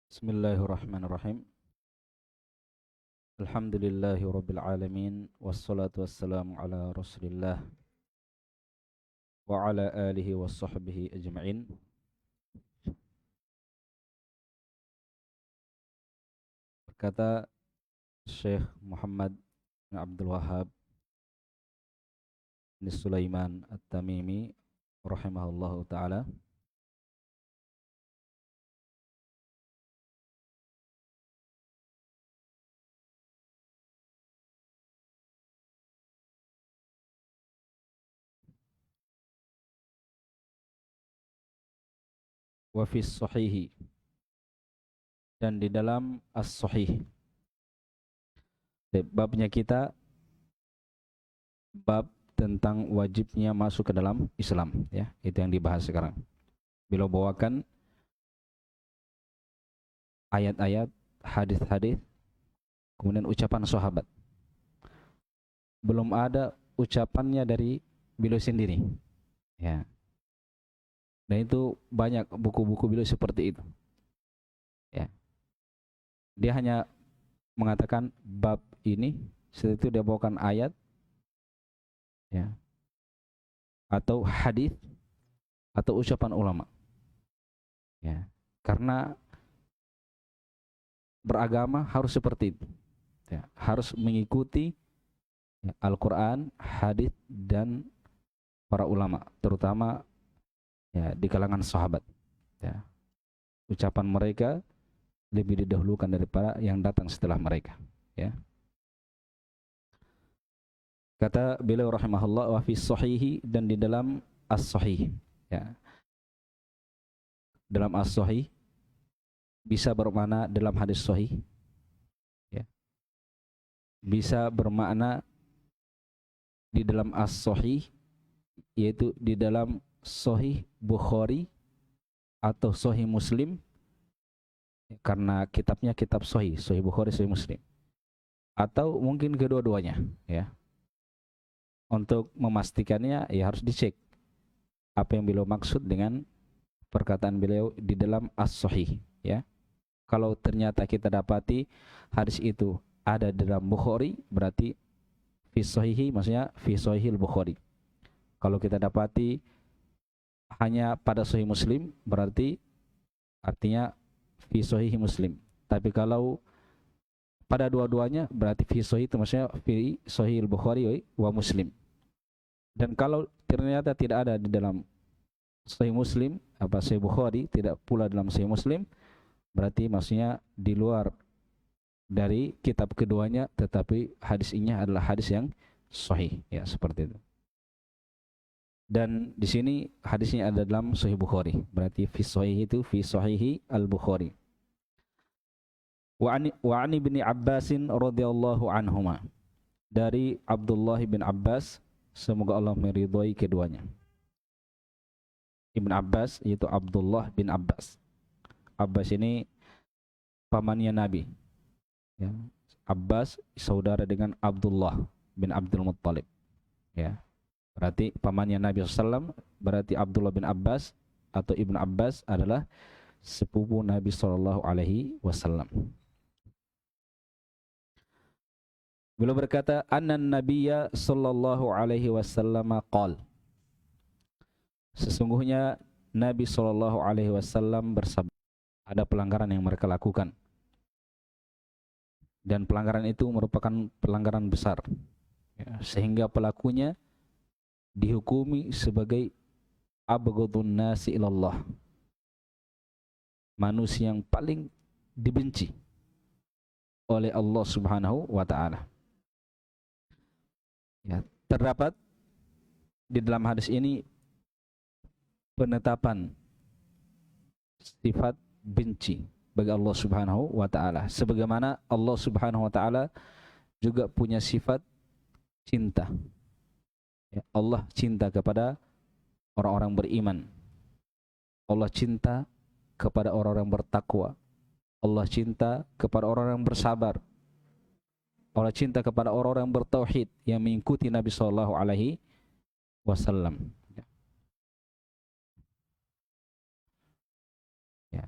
Bismillahirrahmanirrahim. Alhamdulillahi rabbil alamin wassalatu wassalamu ala Rasulillah wa ala alihi wa sahbihi ajma'in. Berkata Syekh Muhammad bin Abdul Wahhab bin Sulaiman At-Tamimi rahimahullahu taala, wa fi sahihi, dan di dalam as-sahih. Babnya kita bab tentang wajibnya masuk ke dalam Islam, ya. Itu yang dibahas sekarang. Beliau bawakan ayat-ayat, hadis-hadis, kemudian ucapan sahabat. Belum ada ucapannya dari beliau sendiri, ya. Dan itu banyak buku-buku beliau seperti itu, ya. Dia hanya mengatakan bab ini, setelah itu dia bawakan ayat, ya, atau hadis atau ucapan ulama, ya. Karena beragama harus seperti itu, ya. Harus mengikuti, ya, Al-Quran, hadis, dan para ulama, terutama, ya, di kalangan sahabat, ya. Ucapan mereka lebih didahulukan daripada yang datang setelah mereka, ya. Kata beliau rahimahullah, wa fi sahihi, dan di dalam as-sahih, ya. Dalam as-sahih bisa bermakna dalam hadis sahih, ya. Bisa bermakna di dalam as-sahih, yaitu di dalam sahih Bukhari atau sahih Muslim, karena kitabnya kitab sahih, sahih Bukhari, sahih Muslim, atau mungkin kedua-duanya, ya. Untuk memastikannya, ya, harus dicek apa yang beliau maksud dengan perkataan beliau di dalam as-sahih, ya. Kalau ternyata kita dapati hadis itu ada dalam Bukhari, berarti fi sahihi, maksudnya fi sahihil Bukhari. Kalau kita dapati hanya pada sahih Muslim, berarti artinya fi sahihi Muslim. Tapi kalau pada dua-duanya, berarti fi sahih, itu maksudnya fi sahihil Bukhari wa Muslim. Dan kalau ternyata tidak ada di dalam sahih Muslim, apa sahih Bukhari, tidak pula dalam sahih Muslim, berarti maksudnya di luar dari kitab keduanya, tetapi hadis ini adalah hadis yang sahih, ya, seperti itu. Dan di sini hadisnya ada dalam sahih Bukhari, berarti fi sahih itu fi sahihi al-Bukhari. Wa an ibni Abbasin radhiyallahu anhuma, dari Abdullah bin Abbas, semoga Allah meridhai keduanya. Ibn Abbas yaitu Abdullah bin Abbas. Abbas ini pamannya Nabi, ya. Abbas saudara dengan Abdullah bin Abdul Muttalib, ya. Berarti pamannya Nabi SAW, berarti Abdullah bin Abbas atau Ibn Abbas adalah sepupu Nabi SAW. Beliau berkata, anna nabiyya sallallahu alaihi wasallam qala, sesungguhnya Nabi sallallahu alaihi wasallam bersabda, ada pelanggaran yang mereka lakukan, dan pelanggaran itu merupakan pelanggaran besar, ya, sehingga pelakunya dihukumi sebagai abghadun nasi ilallah, manusia yang paling dibenci oleh Allah Subhanahu wa taala. Ya, terdapat di dalam hadis ini penetapan sifat benci bagi Allah Subhanahu wa taala, sebagaimana Allah Subhanahu wa taala juga punya sifat cinta. Ya, Allah cinta kepada orang-orang beriman. Allah cinta kepada orang-orang bertakwa. Allah cinta kepada orang-orang bersabar. Allah cinta kepada orang-orang bertauhid yang mengikuti Nabi sallallahu alaihi wasallam. Ya.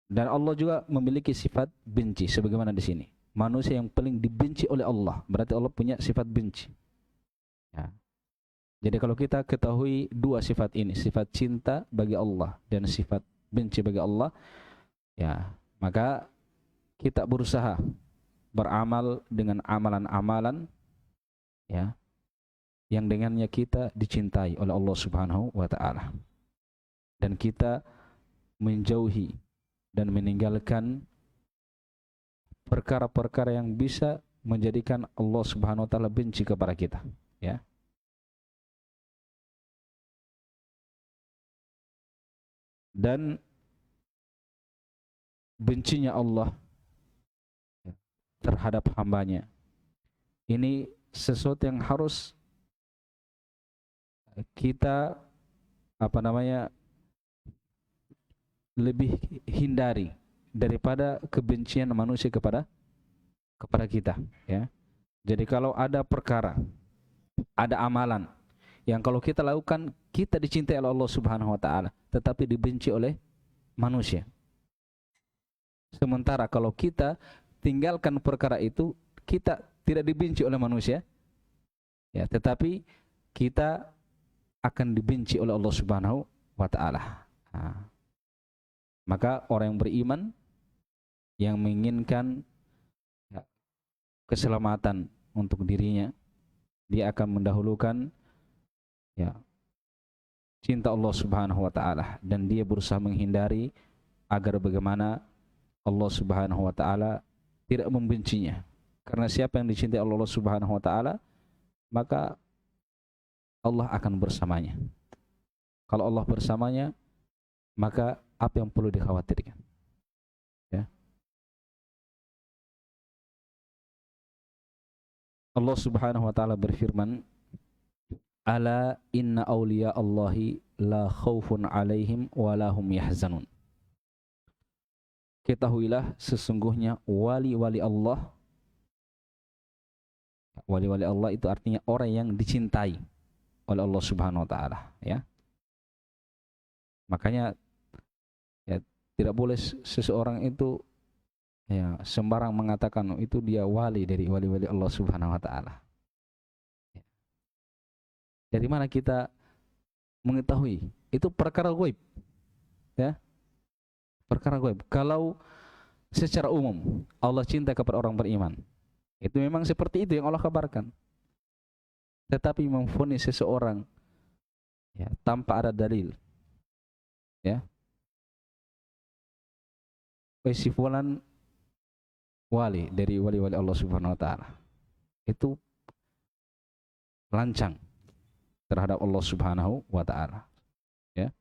Dan Allah juga memiliki sifat benci sebagaimana di sini. Manusia yang paling dibenci oleh Allah, berarti Allah punya sifat benci. Ya. Jadi kalau kita ketahui dua sifat ini, sifat cinta bagi Allah dan sifat benci bagi Allah, ya, maka kita berusaha beramal dengan amalan-amalan, ya, yang dengannya kita dicintai oleh Allah Subhanahu wa taala. Dan kita menjauhi dan meninggalkan perkara-perkara yang bisa menjadikan Allah Subhanahu wa taala benci kepada kita, ya. Dan bencinya Allah terhadap hambanya ini sesuatu yang harus kita lebih hindari daripada kebencian manusia kepada kita, ya. Jadi kalau ada perkara, ada amalan yang kalau kita lakukan kita dicintai oleh Allah Subhanahu wa taala tetapi dibenci oleh manusia. Sementara kalau kita tinggalkan perkara itu, kita tidak dibenci oleh manusia, ya, tetapi kita akan dibenci oleh Allah Subhanahu wa taala. Maka orang yang beriman yang menginginkan, ya, keselamatan untuk dirinya, dia akan mendahulukan, ya, cinta Allah Subhanahu wa taala, dan dia berusaha menghindari agar bagaimana Allah Subhanahu wa taala tidak membencinya. Karena siapa yang dicintai oleh Allah Subhanahu wa taala, maka Allah akan bersamanya. Kalau Allah bersamanya, maka apa yang perlu dikhawatirkan? Ya. Allah Subhanahu wa taala berfirman, "Ala inna awliya Allahi la khaufun 'alaihim wa la hum yahzanun." Ketahuilah sesungguhnya wali-wali Allah. Wali-wali Allah itu artinya orang yang dicintai oleh Allah Subhanahu wa taala, ya. Makanya, ya, tidak boleh seseorang itu, ya, sembarang mengatakan itu dia wali dari wali-wali Allah Subhanahu wa taala. Dari mana kita mengetahui? Itu perkara gaib, ya. Perkara gaib. Kalau secara umum Allah cinta kepada orang beriman, itu memang seperti itu yang Allah kabarkan. Tetapi memvonis seseorang, ya, tanpa ada dalil, ya, si fulan wali dari wali-wali Allah Subhanahu wa taala, itu lancang terhadap Allah Subhanahu wa taala, ya.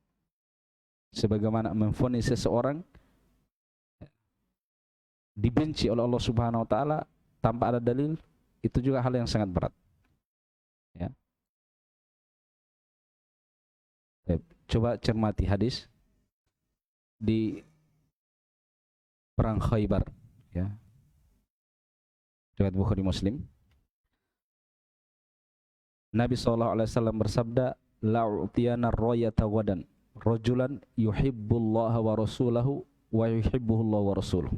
Sebagaimana memvonis seseorang dibenci oleh Allah Subhanahu wa taala tanpa ada dalil, itu juga hal yang sangat berat, ya. Coba cermati hadis di perang Khaybar, ya, riwayat Bukhari Muslim. Nabi SAW bersabda, "La'utiyana ar-rayata ghadan rajulan yuhibbullaha wa rasulahu wa yuhibbuhullahu wa rasuluhu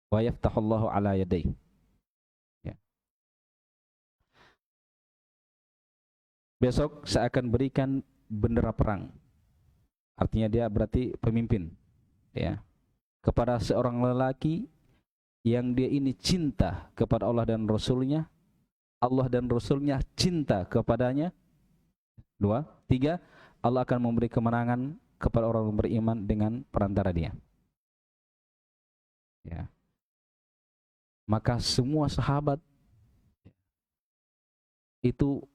wa yaftahullahu ala yadayhi." Ya. Besok saya akan berikan bendera perang. Artinya dia berarti pemimpin, ya, kepada seorang lelaki yang dia ini cinta kepada Allah dan Rasulnya, Allah dan Rasulnya cinta kepadanya. 2, 3, Allah akan memberi kemenangan kepada orang yang beriman dengan perantara dia, ya. Maka semua sahabat itu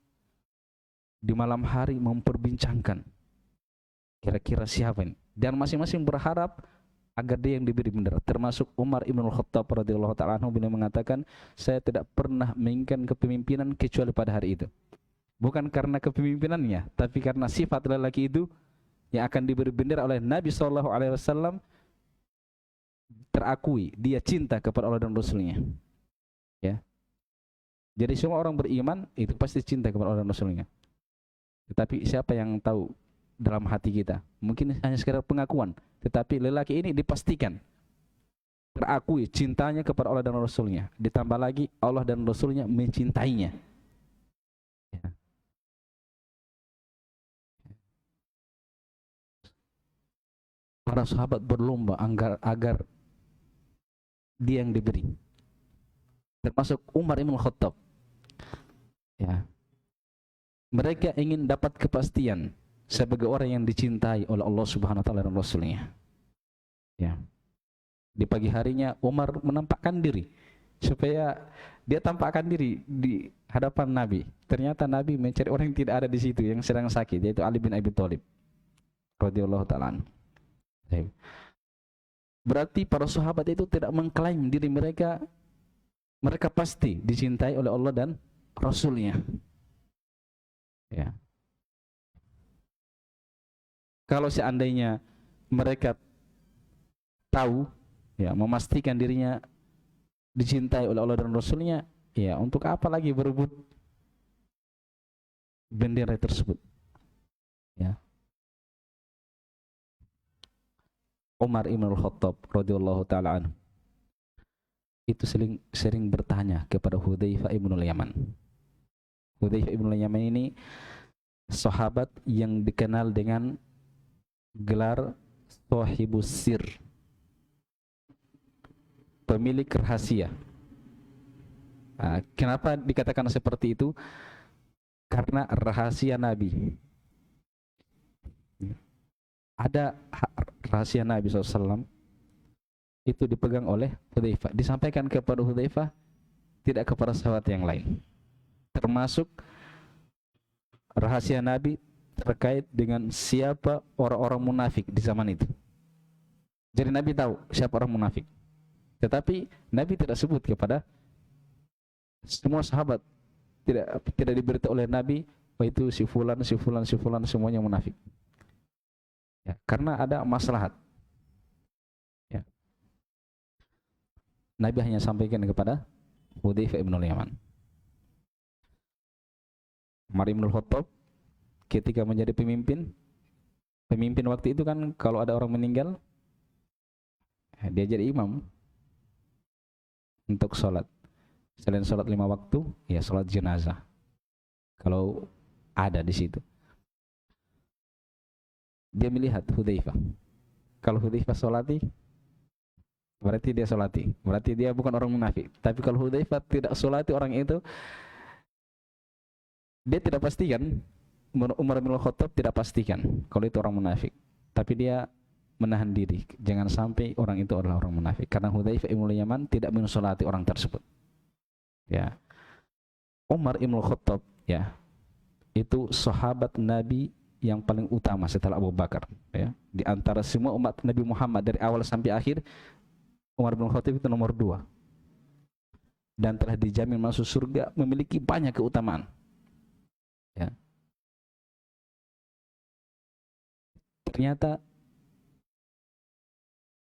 di malam hari memperbincangkan kira-kira siapa ini, dan masing-masing berharap agar dia yang diberi bendera. Termasuk Umar Ibn Khattab radhiyallahu ta'ala anhu, beliau mengatakan, saya tidak pernah menginginkan kepemimpinan kecuali pada hari itu. Bukan karena kepemimpinannya, tapi karena sifat lelaki itu yang akan diberi bendera oleh Nabi SAW terakui dia cinta kepada Allah dan Rasulnya, ya. Jadi semua orang beriman itu pasti cinta kepada Allah dan Rasulnya. Tetapi siapa yang tahu dalam hati kita? Mungkin hanya sekedar pengakuan, tetapi lelaki ini dipastikan terakui cintanya kepada Allah dan Rasulnya, ditambah lagi Allah dan Rasulnya mencintainya. Ya. Para sahabat berlomba agar dia yang diberi, termasuk Umar Ibn Khattab. Ya. Mereka ingin dapat kepastian sebagai orang yang dicintai oleh Allah Subhanahu wa taala dan Rasulnya. Ya. Di pagi harinya Umar menampakkan diri supaya dia tampakkan diri di hadapan Nabi. Ternyata Nabi mencari orang yang tidak ada di situ, yang sedang sakit, yaitu Ali bin Abi Thalib radhiyallahu taala anhu. Berarti para sahabat itu tidak mengklaim diri mereka pasti dicintai oleh Allah dan Rasulnya. Ya. Kalau seandainya mereka tahu, ya, memastikan dirinya dicintai oleh Allah dan Rasulnya, ya, untuk apa lagi berebut bendera tersebut? Ya. Umar Ibn Khattab radhiyallahu taala anhu itu sering bertanya kepada Hudzaifah ibn al-Yaman. Hudzaifah ibn al-Yaman ini sahabat yang dikenal dengan gelar Shahibus Sir, pemilik rahasia. Kenapa dikatakan seperti itu? Karena rahasia Nabi. Ada rahasia Nabi SAW itu dipegang oleh Hudzaifah, disampaikan kepada Hudzaifah, tidak kepada sahabat yang lain. Termasuk rahasia Nabi terkait dengan siapa orang-orang munafik di zaman itu. Jadi Nabi tahu siapa orang munafik, tetapi Nabi tidak sebut kepada semua sahabat. Tidak diberitahu oleh Nabi, oh itu si fulan semuanya munafik. Ya, karena ada maslahat. Ya. Nabi hanya sampaikan kepada Hudzaifah ibn al-Yaman. Umar ibn Khattab ketika menjadi pemimpin waktu itu kan kalau ada orang meninggal, dia jadi imam untuk sholat. Selain sholat 5 waktu, ya sholat jenazah. Kalau ada di situ. Dia melihat Hudzaifah. Kalau Hudzaifah sholati, berarti dia sholati. Berarti dia bukan orang munafik. Tapi kalau Hudzaifah tidak sholati orang itu, dia tidak pastikan. Umar bin Khattab tidak pastikan kalau itu orang munafik. Tapi dia menahan diri. Jangan sampai orang itu adalah orang munafik. Karena Hudzaifah ibn al-Yaman tidak mensolati orang tersebut. Ya. Umar ibn Khattab, ya, itu sahabat Nabi yang paling utama setelah Abu Bakar, ya. Di antara semua umat Nabi Muhammad dari awal sampai akhir, Umar bin Khattab itu nomor 2 dan telah dijamin masuk surga, memiliki banyak keutamaan, ya. Ternyata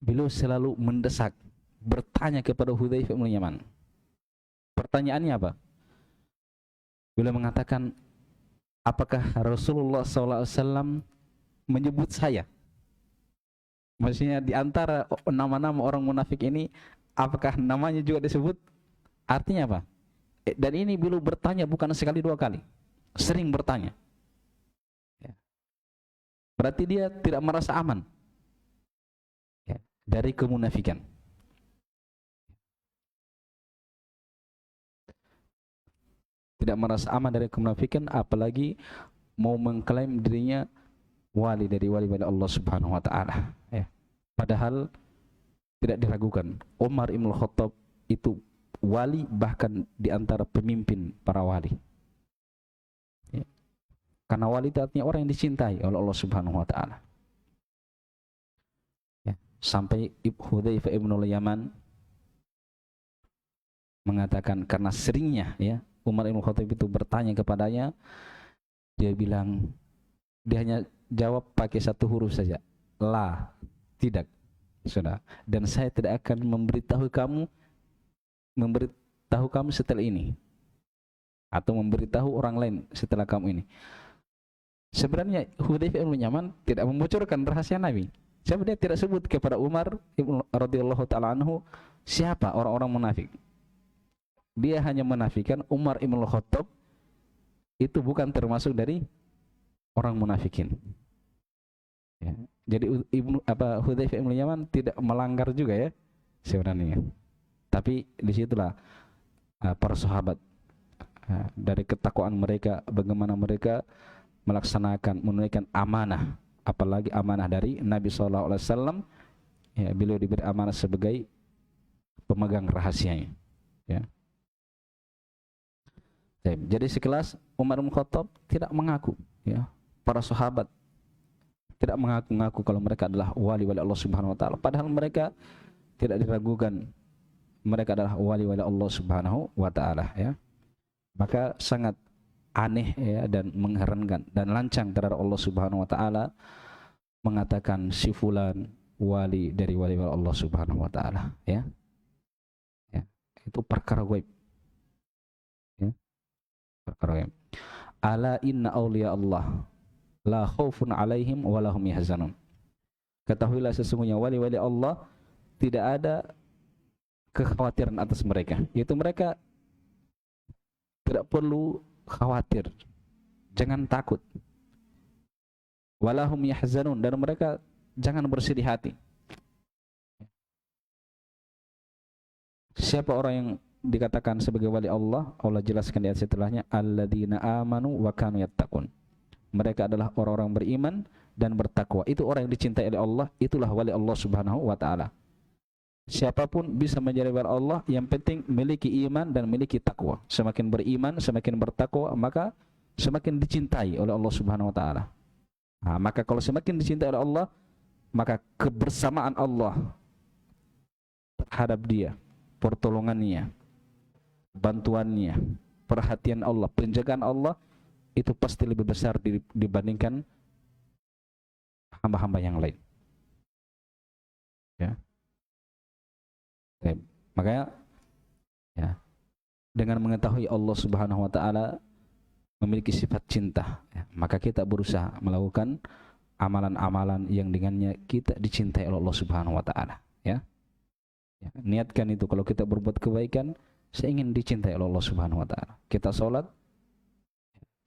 beliau selalu mendesak, bertanya kepada Hudzaifah bin Yaman. Pertanyaannya apa? Beliau mengatakan, apakah Rasulullah SAW menyebut saya? Maksudnya di antara nama-nama orang munafik ini, apakah namanya juga disebut? Artinya apa? Dan ini beliau bertanya bukan sekali 2 kali, sering bertanya. Ya. Berarti dia tidak merasa aman, ya, dari kemunafikan. Tidak merasa aman dari kemunafikan, apalagi mau mengklaim dirinya wali dari wali-wali Allah Subhanahu wa taala, ya. Padahal tidak diragukan, Umar Ibn Khattab itu wali, bahkan di antara pemimpin para wali, ya. Karena wali itu artinya orang yang dicintai oleh Allah Subhanahu wa taala, ya. Sampai Hudzaifah ibn al-Yaman mengatakan karena seringnya, ya, Umar Ibn Khattab itu bertanya kepadanya, dia bilang, dia hanya jawab pakai 1 huruf saja, la, tidak, sudah. Dan saya tidak akan memberitahu kamu setelah ini, atau memberitahu orang lain setelah kamu ini. Sebenarnya Hudzaifah bin Yaman tidak membocorkan rahasia Nabi, Siapa dia tidak sebut kepada Umar radhiyallahu taala anhu siapa orang-orang munafik. Dia hanya menafikan Umar ibn Khattab itu bukan termasuk dari orang munafikin. Ya. Jadi Hudzaifah ibn Yaman tidak melanggar juga ya sebenarnya. Tapi disitulah para sahabat dari ketakwaan mereka, bagaimana mereka melaksanakan, menunaikan amanah, apalagi amanah dari Nabi SAW. Ya, beliau diberi amanah sebagai pemegang rahasianya. Ya. Jadi sekelas Umar bin Khattab tidak mengaku, ya, para sahabat tidak mengaku kalau mereka adalah wali-wali Allah Subhanahu wa taala, padahal mereka tidak diragukan mereka adalah wali-wali Allah Subhanahu wa taala, ya. Maka sangat aneh ya dan mengherankan dan lancang terhadap Allah Subhanahu wa taala mengatakan si fulan wali dari wali-wali Allah Subhanahu wa taala, ya. Ya, itu perkara gaib. Ya. Perkara gaib. Ala inna awliya Allah la khaufun alaihim wa lahum yahzanun. Ketahuilah sesungguhnya wali-wali Allah tidak ada kekhawatiran atas mereka, yaitu mereka tidak perlu khawatir, jangan takut. Walahum yahzanun, dan mereka jangan bersedih hati. Siapa orang yang dikatakan sebagai wali Allah? Allah jelaskan di ayat setelahnya, alladzina amanu wa kanu yattaqun. Mereka adalah orang-orang beriman dan bertakwa. Itu orang yang dicintai oleh Allah, itulah wali Allah Subhanahu wa taala. Siapapun bisa menjadi wali Allah, yang penting memiliki iman dan memiliki takwa. Semakin beriman, semakin bertakwa, maka semakin dicintai oleh Allah Subhanahu wa taala. Nah, maka kalau semakin dicintai oleh Allah, maka kebersamaan Allah terhadap dia, pertolongannya, bantuannya, perhatian Allah, penjagaan Allah itu pasti lebih besar dibandingkan hamba-hamba yang lain. Ya. Makanya ya, dengan mengetahui Allah Subhanahu wa taala memiliki sifat cinta, ya, maka kita berusaha melakukan amalan-amalan yang dengannya kita dicintai oleh Allah Subhanahu wa taala, ya. Ya, niatkan itu, kalau kita berbuat kebaikan, saya ingin dicintai oleh Allah Subhanahu wa taala. Kita sholat,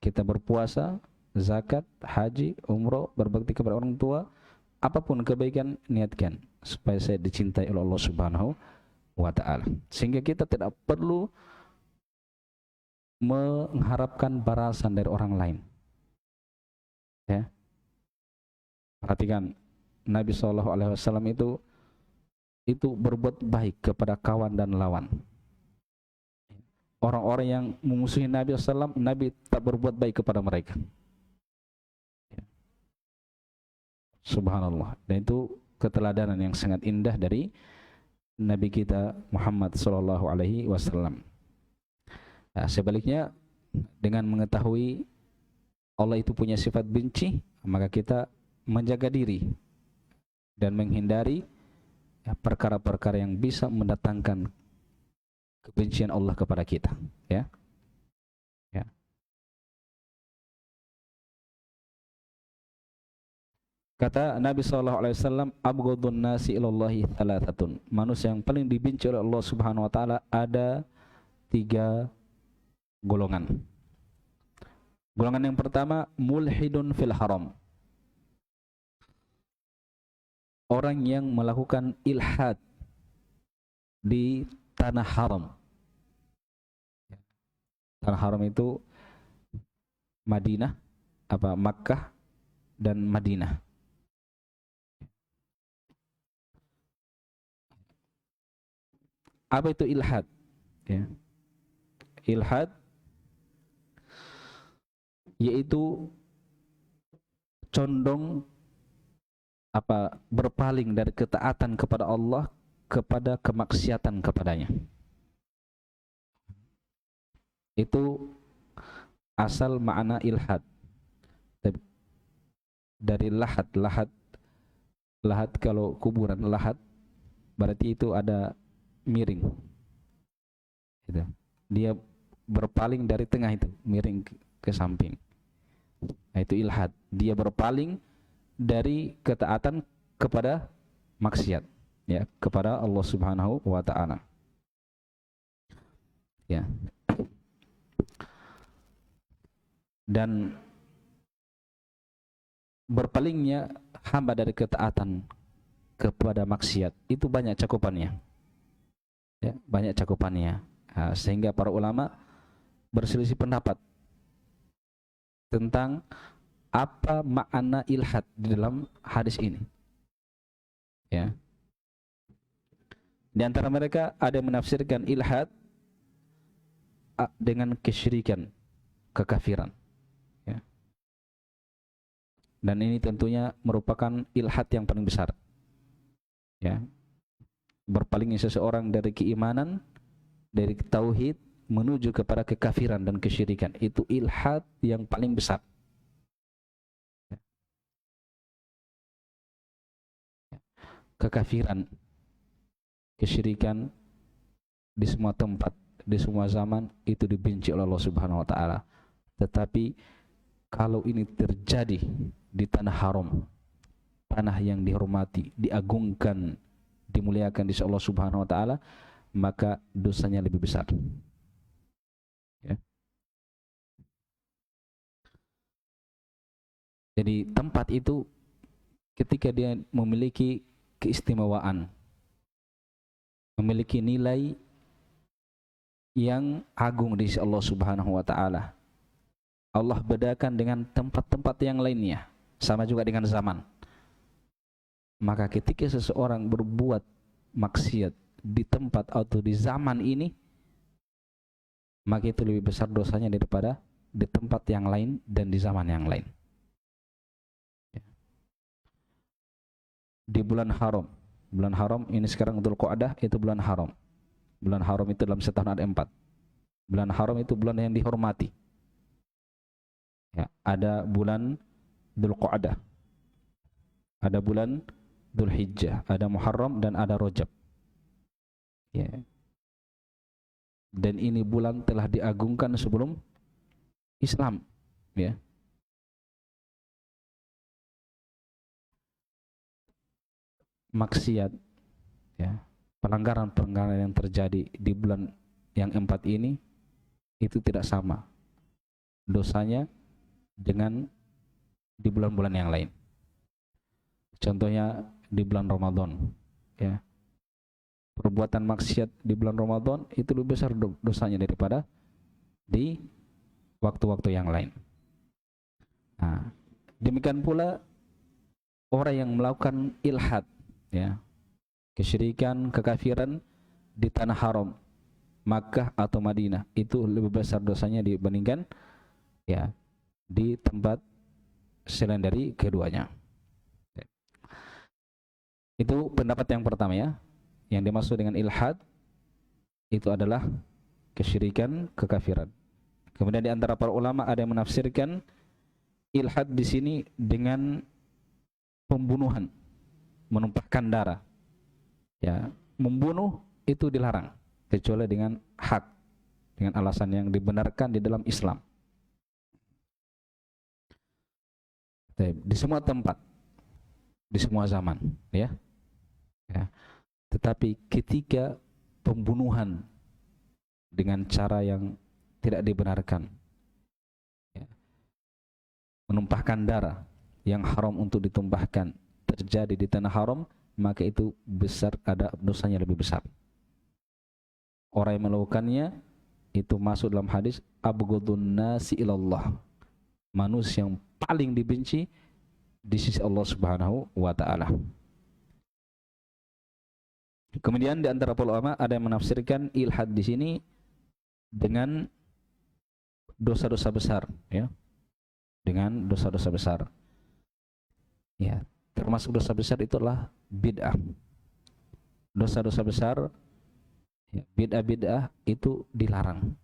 kita berpuasa, zakat, haji, umroh, berbakti kepada orang tua, apapun kebaikan, niatkan supaya saya dicintai oleh Allah Subhanahu wa ta'ala, sehingga kita tidak perlu mengharapkan balasan dari orang lain, ya. Perhatikan Nabi SAW itu berbuat baik kepada kawan dan lawan. Orang-orang yang memusuhi Nabi SAW, Nabi tak berbuat baik kepada mereka, ya. Subhanallah. Dan itu keteladanan yang sangat indah dari Nabi kita Muhammad sallallahu alaihi wasallam. Nah, sebaliknya, dengan mengetahui Allah itu punya sifat benci, maka kita menjaga diri dan menghindari perkara-perkara yang bisa mendatangkan kebencian Allah kepada kita, ya. Ya. Kata Nabi SAW, abghadun nasi ilallahi thalathatun. Manusia yang paling dibenci oleh Allah Subhanahu wa taala ada 3 golongan. Golongan yang pertama, mulhidun fil haram. Orang yang melakukan ilhad di tanah haram. Tanah haram itu Madinah, Makkah dan Madinah. Apa itu ilhad? Ya. Ilhad yaitu condong berpaling dari ketaatan kepada Allah kepada kemaksiatan kepadanya. Itu asal makna ilhad. Dari lahat kalau kuburan, lahat berarti itu ada miring, gitu. Dia berpaling dari tengah itu, miring ke samping. Nah, itu ilhad. Dia berpaling dari ketaatan kepada maksiat, ya, kepada Allah Subhanahu wa taala. Ya. Dan berpalingnya hamba dari ketaatan kepada maksiat itu banyak cakupannya, ya, banyak cakupannya. Sehingga para ulama berselisih pendapat tentang apa makna ilhad di dalam hadis ini, ya. Di antara mereka ada yang menafsirkan ilhad dengan kesyirikan, kekafiran, ya. Dan ini tentunya merupakan ilhad yang paling besar, ya. Berpalingnya seseorang dari keimanan, dari tauhid menuju kepada kekafiran dan kesyirikan, itu ilhad yang paling besar. Kekafiran, kesyirikan di semua tempat, di semua zaman itu dibenci oleh Allah Subhanahu wa taala. Tetapi kalau ini terjadi di tanah haram, tanah yang dihormati, diagungkan, dimuliakan di sisi Allah Subhanahu wa taala, maka dosanya lebih besar. Ya. Jadi tempat itu ketika dia memiliki keistimewaan, memiliki nilai yang agung di sisi Allah Subhanahu wa taala. Allah bedakan dengan tempat-tempat yang lainnya, sama juga dengan zaman. Maka ketika seseorang berbuat maksiat di tempat atau di zaman ini, maka itu lebih besar dosanya daripada di tempat yang lain dan di zaman yang lain. Di bulan haram ini sekarang Dzulqa'dah, itu bulan haram. Bulan haram itu dalam setahun ada 4. Bulan haram itu bulan yang dihormati. Ya, ada bulan Dzulqa'dah, ada bulan Dzulhijjah, ada Muharram dan ada Rajab. Ya. Dan ini bulan telah diagungkan sebelum Islam, ya. Maksiat, ya, pelanggaran-pelanggaran yang terjadi di bulan yang 4 ini itu tidak sama dosanya dengan di bulan-bulan yang lain. Contohnya di bulan Ramadan, ya. Perbuatan maksiat di bulan Ramadan itu lebih besar dosanya daripada di waktu-waktu yang lain. Nah, demikian pula orang yang melakukan ilhad, ya, kesyirikan, kekafiran di tanah haram, Makkah atau Madinah, itu lebih besar dosanya dibandingkan, ya, di tempat selain dari keduanya. Itu pendapat yang pertama, ya. Yang dimaksud dengan ilhad itu adalah kesyirikan, kekafiran. Kemudian di antara para ulama ada yang menafsirkan ilhad di sini dengan pembunuhan, menumpahkan darah. Ya, membunuh itu dilarang kecuali dengan hak, dengan alasan yang dibenarkan di dalam Islam. Di semua tempat, di semua zaman, ya. Ya. Tetapi ketika pembunuhan dengan cara yang tidak dibenarkan, ya, menumpahkan darah yang haram untuk ditumpahkan terjadi di tanah haram, maka itu besar, ada dosanya lebih besar. Orang yang melakukannya itu masuk dalam hadis abghadun nasi ilallah, manusia yang paling dibenci di sisi Allah Subhanahu wa taala. Kemudian di antara para ulama ada yang menafsirkan ilhad di sini dengan dosa-dosa besar, ya. Dengan dosa-dosa besar. Ya, termasuk dosa besar itulah bid'ah. Dosa-dosa besar, ya, bid'ah itu dilarang.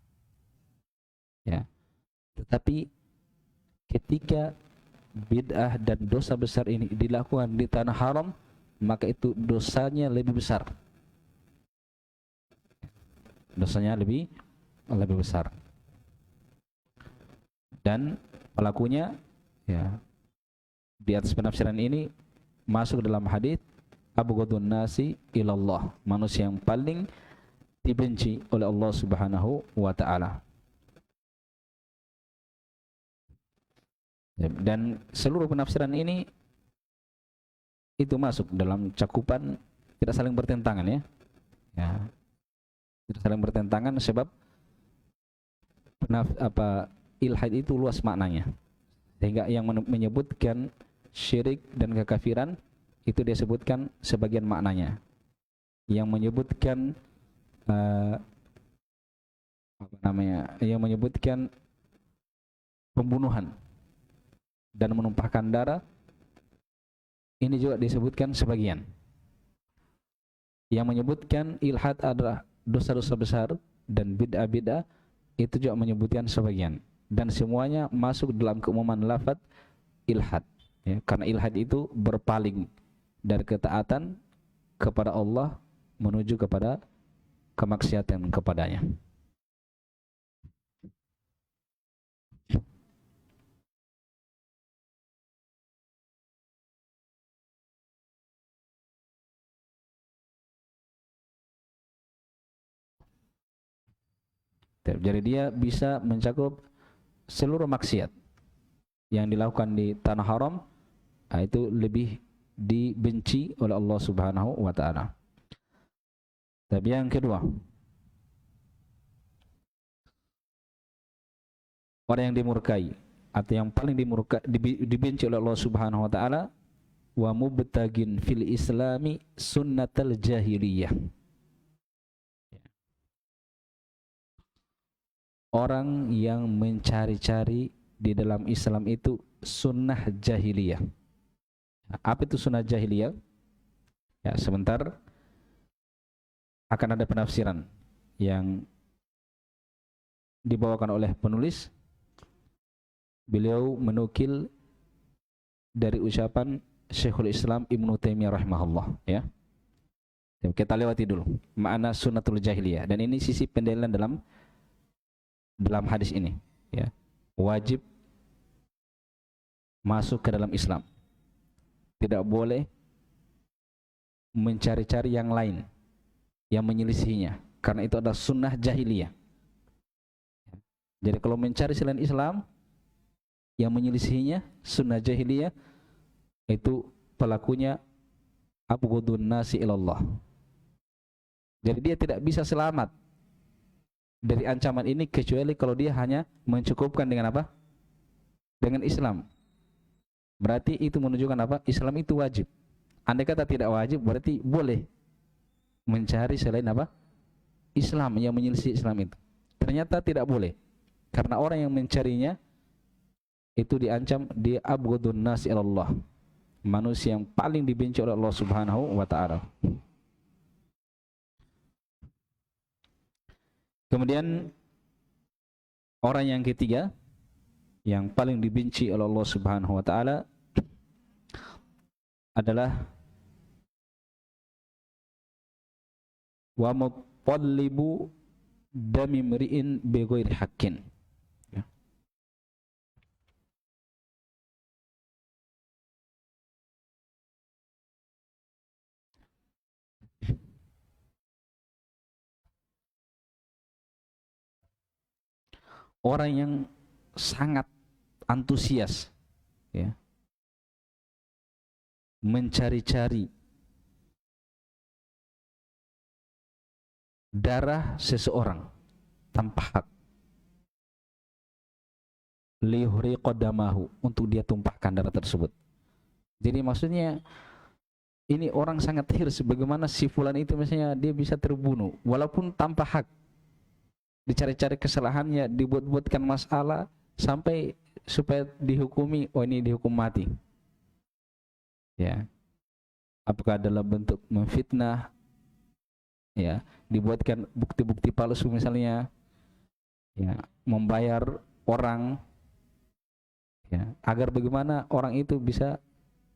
Ya. Tetapi ketika bid'ah dan dosa besar ini dilakukan di tanah haram, maka itu dosanya lebih besar. Dosanya lebih besar. Dan pelakunya, ya, di atas penafsiran ini masuk dalam hadis abghadun nasi ilallah, manusia yang paling dibenci oleh Allah Subhanahu wa taala. Dan seluruh penafsiran ini itu masuk dalam cakupan tidak saling bertentangan ya. Ya. Tidak saling bertentangan sebab ilhad itu luas maknanya. Sehingga yang menyebutkan syirik dan kekafiran itu dia sebutkan sebagian maknanya. Yang menyebutkan yang menyebutkan pembunuhan dan menumpahkan darah, ini juga disebutkan sebagian. Yang menyebutkan ilhad adalah dosa-dosa besar dan bid'ah-bid'ah, itu juga menyebutkan sebagian. Dan semuanya masuk dalam keumuman lafaz ilhad ya, karena ilhad itu berpaling dari ketaatan kepada Allah menuju kepada kemaksiatan kepadanya. Jadi dia bisa mencakup seluruh maksiat yang dilakukan di tanah haram, itu lebih dibenci oleh Allah Subhanahu wa taala. Tapi yang kedua, orang yang dimurkai atau yang paling dibenci oleh Allah Subhanahu wa taala, wa mubtagin fil islami sunnatal jahiliyah. Orang yang mencari-cari di dalam Islam itu sunnah jahiliyah. Apa itu sunnah jahiliyah? Ya, sebentar akan ada penafsiran yang dibawakan oleh penulis. Beliau menukil dari ucapan Syekhul Islam Ibnu Taimiyah rahimahullah ya. Kita lewati dulu makna sunnatul jahiliyah, dan ini sisi pendalilan dalam hadis ini ya. Wajib masuk ke dalam Islam, tidak boleh mencari-cari yang lain yang menyelisihinya, karena itu adalah sunnah jahiliyah. Jadi kalau mencari selain Islam yang menyelisihinya, sunnah jahiliyah, itu pelakunya abghadun nasi ilallah. Jadi dia tidak bisa selamat dari ancaman ini kecuali kalau dia hanya mencukupkan dengan apa? Dengan Islam. Berarti itu menunjukkan apa? Islam itu wajib. Andai kata tidak wajib, berarti boleh mencari selain apa? Islam yang menyelisih Islam itu. Ternyata tidak boleh. Karena orang yang mencarinya itu diancam di abghadun nas ilallah. Manusia yang paling dibenci oleh Allah Subhanahu wa taala. Kemudian orang yang ketiga yang paling dibenci oleh Allah Subhanahu wa taala adalah wa mutallibu dami mri'in bi ghairi haqqin. Ya. Orang yang sangat antusias ya, mencari-cari darah seseorang tanpa hak, liyuhri qadamahu, untuk dia tumpahkan darah tersebut. Jadi maksudnya ini orang sangat hirs bagaimana si fulan itu misalnya dia bisa terbunuh walaupun tanpa hak. Dicari-cari kesalahannya, dibuat-buatkan masalah sampai supaya dihukumi, oh ini dihukum mati. Ya. Apakah dalam bentuk memfitnah? Ya, dibuatkan bukti-bukti palsu misalnya. Ya, membayar orang ya, agar bagaimana orang itu bisa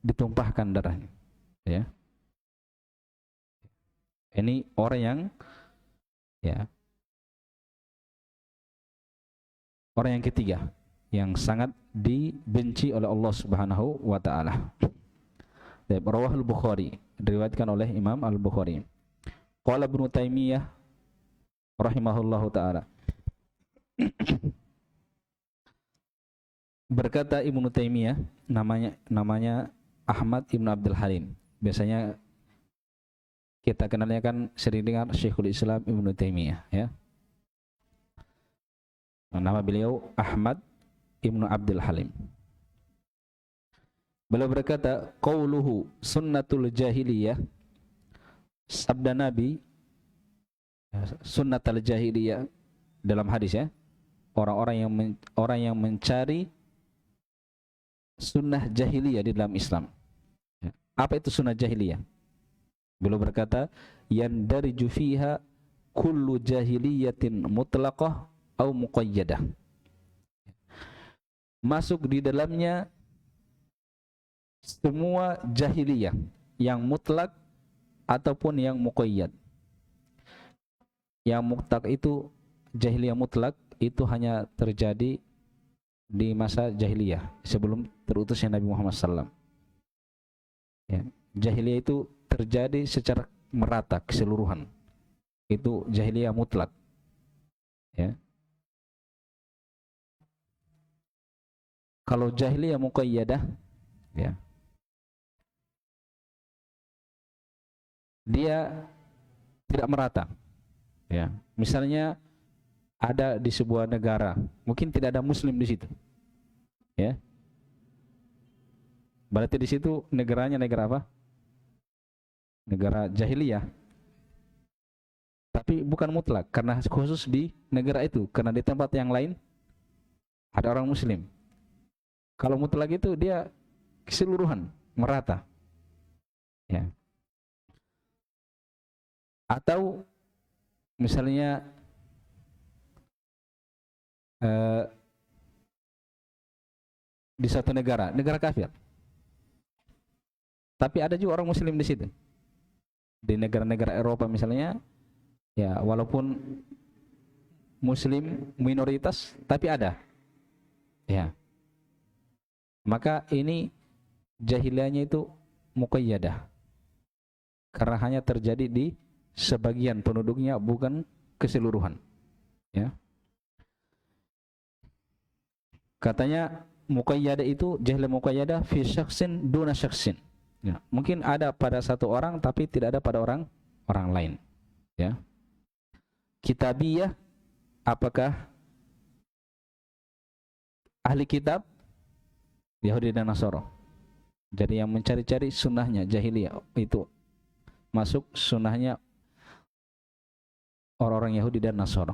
ditumpahkan darahnya. Ya. Ini orang yang ya, orang yang ketiga yang sangat dibenci oleh Allah Subhanahu wa taala. Rawahul Bukhari, diriwayatkan oleh Imam Al-Bukhari. Qala Ibnu Taimiyah rahimahullahu taala. Berkata Ibnu Taimiyah, namanya Ahmad Ibnu Abdul Halim. Biasanya kita kenalnya kan sering dengar Syekhul Islam Ibnu Taimiyah, ya. Nama beliau Ahmad Ibnu Abdul Halim. Beliau berkata, qauluhu sunnatul jahiliyah, sabda Nabi sunnatul jahiliyah dalam hadis, ya, orang yang mencari sunnah jahiliyah di dalam Islam. Apa itu sunnah jahiliyah? Beliau berkata, yandariju fiha kullu jahiliyatin mutlaqah au muqayyadah. Masuk di dalamnya semua jahiliyah yang mutlak ataupun yang muqayyad. Yang mutlak itu, jahiliyah mutlak itu hanya terjadi di masa jahiliyah sebelum terutusnya Nabi Muhammad SAW. Ya, jahiliyah itu terjadi secara merata, keseluruhan. Itu jahiliyah mutlak. Ya. Kalau jahiliyah muqayyadah, ya, dia tidak merata. Ya, misalnya ada di sebuah negara, mungkin tidak ada Muslim di situ. Ya, berarti di situ negaranya negara apa? Negara jahiliyah. Tapi bukan mutlak, karena khusus di negara itu, karena di tempat yang lain ada orang Muslim. Kalau mutlak itu dia keseluruhan, merata. Ya. Atau misalnya di satu negara kafir, tapi ada juga orang Muslim di situ. Di negara-negara Eropa misalnya, ya, walaupun Muslim minoritas, tapi ada. Ya. Maka ini jahiliyahnya itu muqayyadah, karena hanya terjadi di sebagian penduduknya, bukan keseluruhan. Ya. Katanya muqayyadah itu, jahiliyah muqayyadah fi syakhsin duna syakhsin. Ya. Mungkin ada pada satu orang tapi tidak ada pada orang lain. Ya. Kitabiyah, apakah ahli kitab Yahudi dan Nasara. Jadi yang mencari-cari sunnahnya jahiliyah itu masuk sunnahnya orang-orang Yahudi dan Nasara.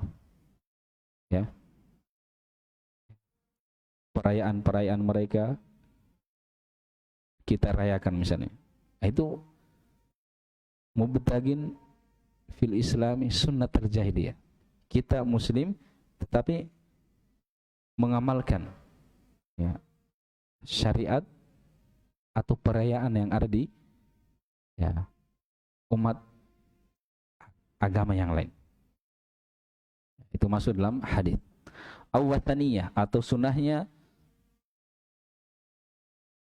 Ya. Perayaan-perayaan mereka kita rayakan misalnya. Itu mubtagin fil islami sunnatul jahiliyah. Kita Muslim tetapi mengamalkan, ya, syariat atau perayaan yang ada di, ya, umat agama yang lain. Itu masuk dalam hadis. Awataniyah atau sunnahnya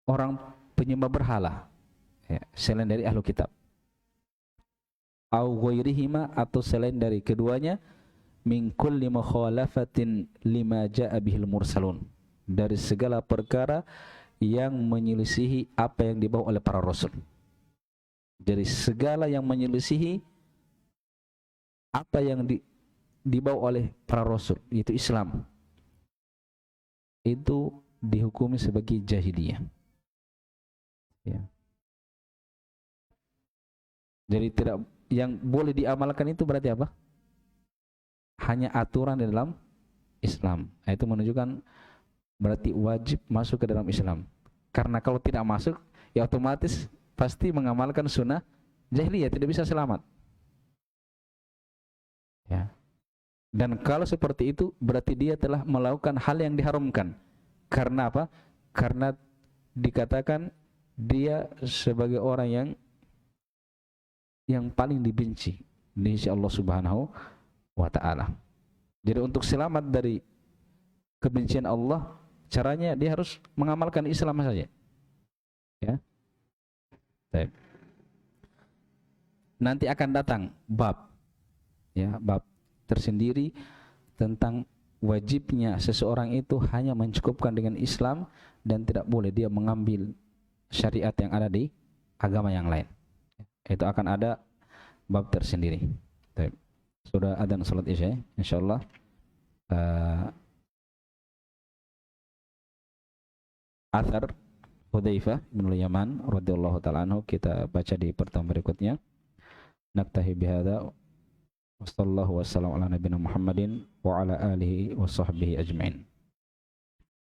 orang penyembah berhala, ya, selain dari ahlu kitab. Au ghairihima atau selain dari keduanya, min kulli mukhalafatin lima ja'a bihil mursalun, dari segala perkara yang menyelisihi apa yang dibawa oleh para rasul. Dari segala yang menyelisihi apa yang dibawa oleh para rasul, yaitu Islam, itu dihukumi sebagai jahiliyah. Ya. Jadi tidak, yang boleh diamalkan itu berarti apa? Hanya aturan di dalam Islam. Nah, itu menunjukkan berarti wajib masuk ke dalam Islam. Karena kalau tidak masuk, ya otomatis pasti mengamalkan sunnah jahiliyah, tidak bisa selamat. Ya. Dan kalau seperti itu berarti dia telah melakukan hal yang diharamkan. Karena apa? Karena dikatakan dia sebagai orang yang paling dibenci di sisi Allah Subhanahu wa ta'ala. Jadi untuk selamat dari kebencian Allah, caranya dia harus mengamalkan Islam saja. Ya. Baik. Nanti akan datang bab, ya, bab tersendiri tentang wajibnya seseorang itu hanya mencukupkan dengan Islam dan tidak boleh dia mengambil syariat yang ada di agama yang lain. Itu akan ada bab tersendiri. Baik. Sudah adzan salat Isya, insyaallah. Athar Hudzaifah bin Yaman radhiyallahu taala anhu kita baca di pertemuan berikutnya. Naktahi bihadza wa sallallahu wasallam ala nabiyina Muhammadin wa ala alihi wa sahbihi ajmain.